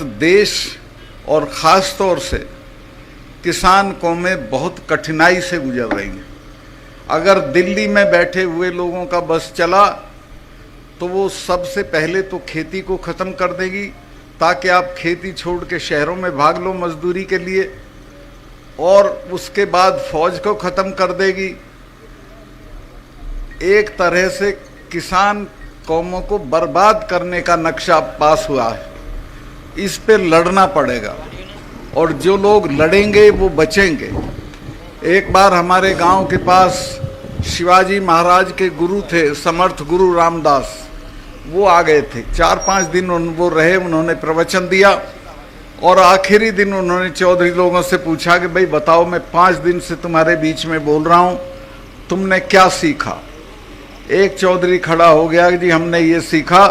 देश और ख़ास तौर से किसान कौमें बहुत कठिनाई से गुजर रही हैं। अगर दिल्ली में बैठे हुए लोगों का बस चला तो वो सबसे पहले तो खेती को ख़त्म कर देगी, ताकि आप खेती छोड़ के शहरों में भाग लो मजदूरी के लिए, और उसके बाद फौज को ख़त्म कर देगी। एक तरह से किसान कौमों को बर्बाद करने का नक्शा पास हुआ है। इस पे लड़ना पड़ेगा, और जो लोग लड़ेंगे वो बचेंगे। एक बार हमारे गांव के पास शिवाजी महाराज के गुरु थे, समर्थ गुरु रामदास, वो आ गए थे। 4-5 दिन वो रहे, उन्होंने प्रवचन दिया, और आखिरी दिन उन्होंने चौधरी लोगों से पूछा कि भाई बताओ, मैं 5 दिन से तुम्हारे बीच में बोल रहा हूँ, तुमने क्या सीखा? एक चौधरी खड़ा हो गया कि जी हमने ये सीखा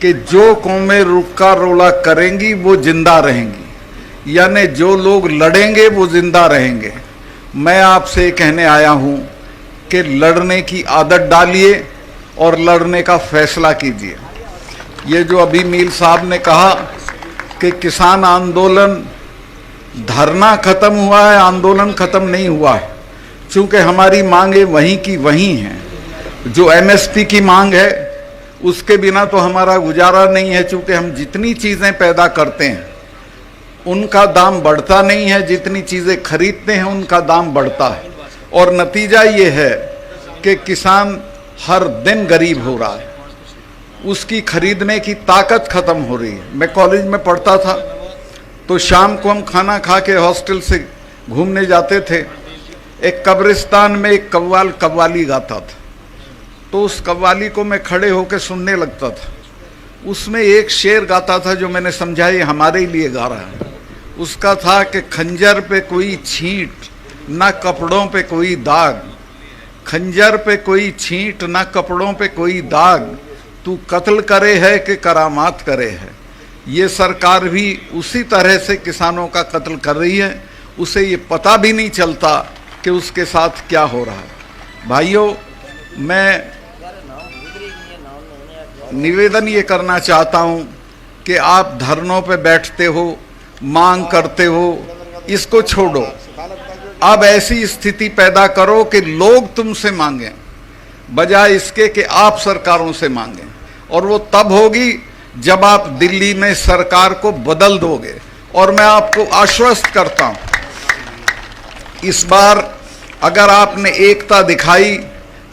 कि जो कौमें रुका रोला करेंगी वो जिंदा रहेंगी, यानी जो लोग लड़ेंगे वो जिंदा रहेंगे। मैं आपसे कहने आया हूँ कि लड़ने की आदत डालिए और लड़ने का फैसला कीजिए। ये जो अभी मील साहब ने कहा कि किसान आंदोलन, धरना खत्म हुआ है, आंदोलन खत्म नहीं हुआ है, चूँकि हमारी मांगें वहीं की वहीं हैं। जो एमएसपी की मांग है उसके बिना तो हमारा गुजारा नहीं है, चूँकि हम जितनी चीज़ें पैदा करते हैं उनका दाम बढ़ता नहीं है, जितनी चीज़ें खरीदते हैं उनका दाम बढ़ता है, और नतीजा ये है कि किसान हर दिन गरीब हो रहा है, उसकी खरीदने की ताकत खत्म हो रही है। मैं कॉलेज में पढ़ता था तो शाम को हम खाना खा के हॉस्टल से घूमने जाते थे। एक कब्रिस्तान में एक कव्वाल कव्वाली गाता था, तो उस कव्वाली को मैं खड़े होकर सुनने लगता था। उसमें एक शेर गाता था जो मैंने समझा ये हमारे लिए गा रहा है। उसका था कि खंजर पे कोई छींट, ना कपड़ों पे कोई दाग, खंजर पे कोई छींट, ना कपड़ों पे कोई दाग, तू कत्ल करे है कि करामात करे है। ये सरकार भी उसी तरह से किसानों का कत्ल कर रही है, उसे ये पता भी नहीं चलता कि उसके साथ क्या हो रहा है। भाइयों, मैं निवेदन ये करना चाहता हूँ कि आप धरनों पे बैठते हो, मांग करते हो, इसको छोड़ो। अब ऐसी स्थिति पैदा करो कि लोग तुमसे मांगें, बजाय इसके कि आप सरकारों से मांगें। और वो तब होगी जब आप दिल्ली में सरकार को बदल दोगे। और मैं आपको आश्वस्त करता हूँ, इस बार अगर आपने एकता दिखाई,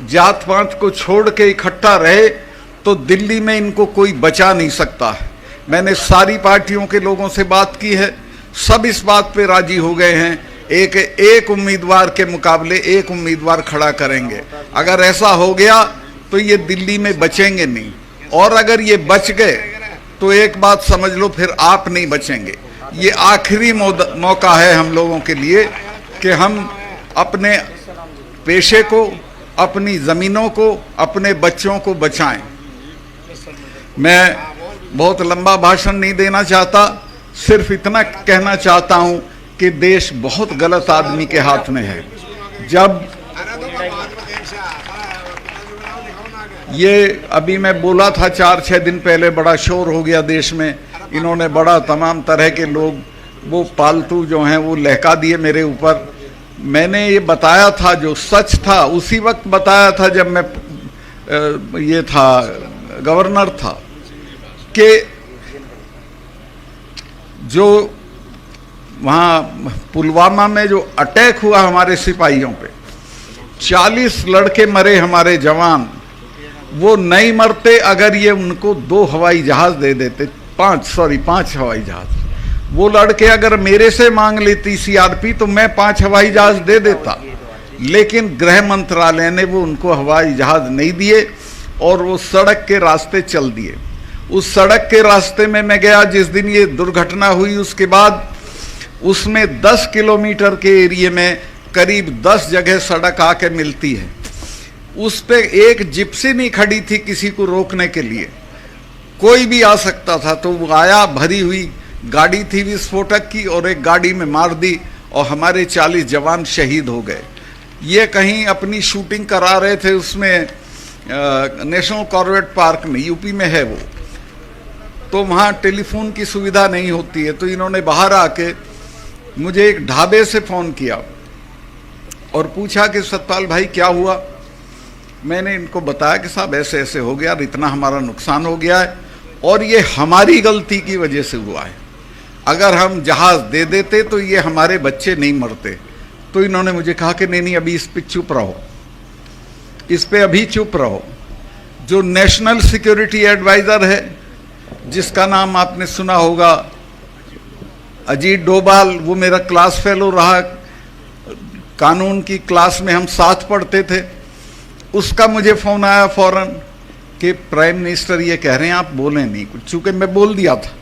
जात पात को छोड़ के इकट्ठा रहे, तो दिल्ली में इनको कोई बचा नहीं सकता है। मैंने सारी पार्टियों के लोगों से बात की है, सब इस बात पे राजी हो गए हैं, एक उम्मीदवार के मुकाबले एक उम्मीदवार खड़ा करेंगे। अगर ऐसा हो गया तो ये दिल्ली में बचेंगे नहीं, और अगर ये बच गए तो एक बात समझ लो, फिर आप नहीं बचेंगे। ये आखिरी मौका है हम लोगों के लिए कि हम अपने पेशे को, अपनी ज़मीनों को, अपने बच्चों को बचाएं। मैं बहुत लंबा भाषण नहीं देना चाहता, सिर्फ इतना कहना चाहता हूं कि देश बहुत गलत आदमी के हाथ में है। जब ये अभी मैं बोला था 4-6 दिन पहले, बड़ा शोर हो गया देश में, इन्होंने बड़ा तमाम तरह के लोग वो पालतू जो हैं वो लहका दिए मेरे ऊपर। मैंने ये बताया था, जो सच था उसी वक्त बताया था जब मैं ये था गवर्नर था, कि जो वहाँ पुलवामा में जो अटैक हुआ हमारे सिपाहियों पे, 40 लड़के मरे हमारे जवान, वो नहीं मरते अगर ये उनको 2 हवाई जहाज दे देते, 5 हवाई जहाज। वो लड़के अगर मेरे से मांग लेती सीआरपी तो मैं 5 हवाई जहाज दे देता, लेकिन गृह मंत्रालय ने वो उनको हवाई जहाज नहीं दिए और वो सड़क के रास्ते चल दिए। उस सड़क के रास्ते में मैं गया जिस दिन ये दुर्घटना हुई, उसके बाद उसमें 10 किलोमीटर के एरिया में करीब 10 जगह सड़क आके मिलती है। उस पे एक जिप्सी नहीं खड़ी थी किसी को रोकने के लिए, कोई भी आ सकता था। तो वो आया, भरी हुई गाड़ी थी विस्फोटक की, और एक गाड़ी में मार दी और हमारे 40 जवान शहीद हो गए। ये कहीं अपनी शूटिंग करा रहे थे उसमें नेशनल कॉर्बेट पार्क में, यूपी में है वो। तो वहाँ टेलीफोन की सुविधा नहीं होती है, तो इन्होंने बाहर आके मुझे एक ढाबे से फ़ोन किया और पूछा कि सतपाल भाई क्या हुआ। मैंने इनको बताया कि साहब ऐसे ऐसे हो गया, इतना हमारा नुकसान हो गया है और ये हमारी गलती की वजह से हुआ है, अगर हम जहाज़ दे देते तो ये हमारे बच्चे नहीं मरते। तो इन्होंने मुझे कहा कि नहीं अभी इस पे चुप रहो, इस पे अभी चुप रहो। जो नेशनल सिक्योरिटी एडवाइज़र है, जिसका नाम आपने सुना होगा, अजीत डोभाल, वो मेरा क्लास फेलो रहा, कानून की क्लास में हम साथ पढ़ते थे। उसका मुझे फ़ोन आया फ़ौरन कि प्राइम मिनिस्टर ये कह रहे हैं आप बोलें नहीं कुछ, चूँकि मैं बोल दिया था,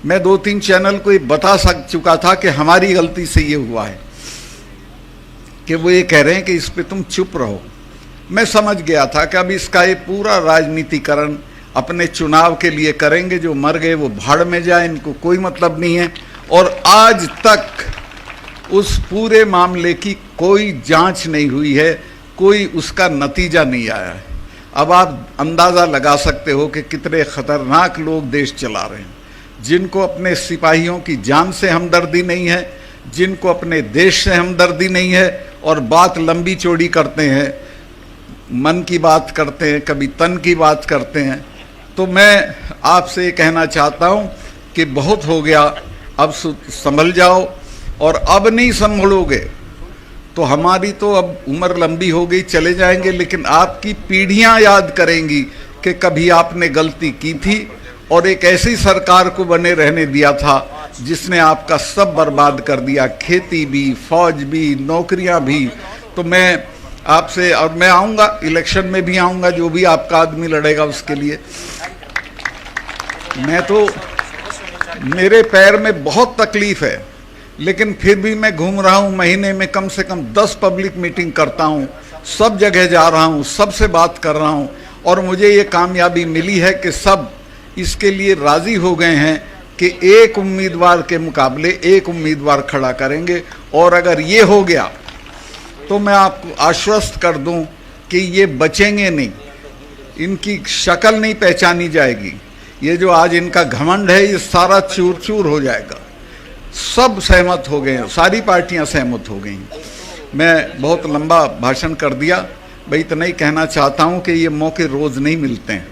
मैं 2-3 चैनल को बता चुका था कि हमारी गलती से ये हुआ है, कि वो ये कह रहे हैं कि इस पे तुम चुप रहो। मैं समझ गया था कि अब इसका ये पूरा राजनीतिकरण अपने चुनाव के लिए करेंगे, जो मर गए वो भाड़ में जाए, इनको कोई मतलब नहीं है। और आज तक उस पूरे मामले की कोई जांच नहीं हुई है, कोई उसका नतीजा नहीं आया है। अब आप अंदाज़ा लगा सकते हो कि कितने ख़तरनाक लोग देश चला रहे हैं, जिनको अपने सिपाहियों की जान से हमदर्दी नहीं है, जिनको अपने देश से हमदर्दी नहीं है, और बात लंबी चौड़ी करते हैं, मन की बात करते हैं, कभी तन की बात करते हैं। तो मैं आपसे ये कहना चाहता हूँ कि बहुत हो गया, अब संभल जाओ, और अब नहीं संभलोगे तो हमारी तो अब उम्र लंबी हो गई, चले जाएंगे, लेकिन आपकी पीढ़ियां याद करेंगी कि कभी आपने गलती की थी और एक ऐसी सरकार को बने रहने दिया था जिसने आपका सब बर्बाद कर दिया, खेती भी, फौज भी, नौकरियां भी। तो मैं आपसे, और मैं आऊँगा, इलेक्शन में भी आऊँगा, जो भी आपका आदमी लड़ेगा उसके लिए। मैं तो, मेरे पैर में बहुत तकलीफ़ है, लेकिन फिर भी मैं घूम रहा हूँ, महीने में कम से कम 10 पब्लिक मीटिंग करता हूँ, सब जगह जा रहा हूँ, सबसे बात कर रहा हूँ, और मुझे ये कामयाबी मिली है कि सब इसके लिए राज़ी हो गए हैं कि एक उम्मीदवार के मुकाबले एक उम्मीदवार खड़ा करेंगे। और अगर ये हो गया तो मैं आपको आश्वस्त कर दूं कि ये बचेंगे नहीं, इनकी शक्ल नहीं पहचानी जाएगी। ये जो आज इनका घमंड है, ये सारा चूर चूर हो जाएगा। सब सहमत हो गए हैं, सारी पार्टियां सहमत हो गई। मैं बहुत लंबा भाषण कर दिया, भाई इतना ही कहना चाहता हूं कि ये मौके रोज़ नहीं मिलते हैं।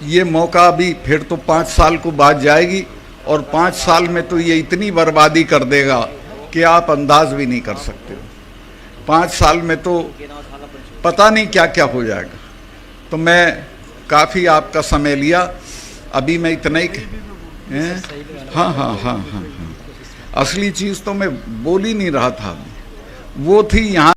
ये मौका भी फिर तो 5 साल को बाद जाएगी, और 5 साल में तो ये इतनी बर्बादी कर देगा कि आप अंदाज भी नहीं कर सकते हो। 5 साल में तो पता नहीं क्या क्या हो जाएगा। तो मैं काफ़ी आपका समय लिया, अभी मैं इतना ही हाँ, असली चीज़ तो मैं बोल ही नहीं रहा था, वो थी यहाँ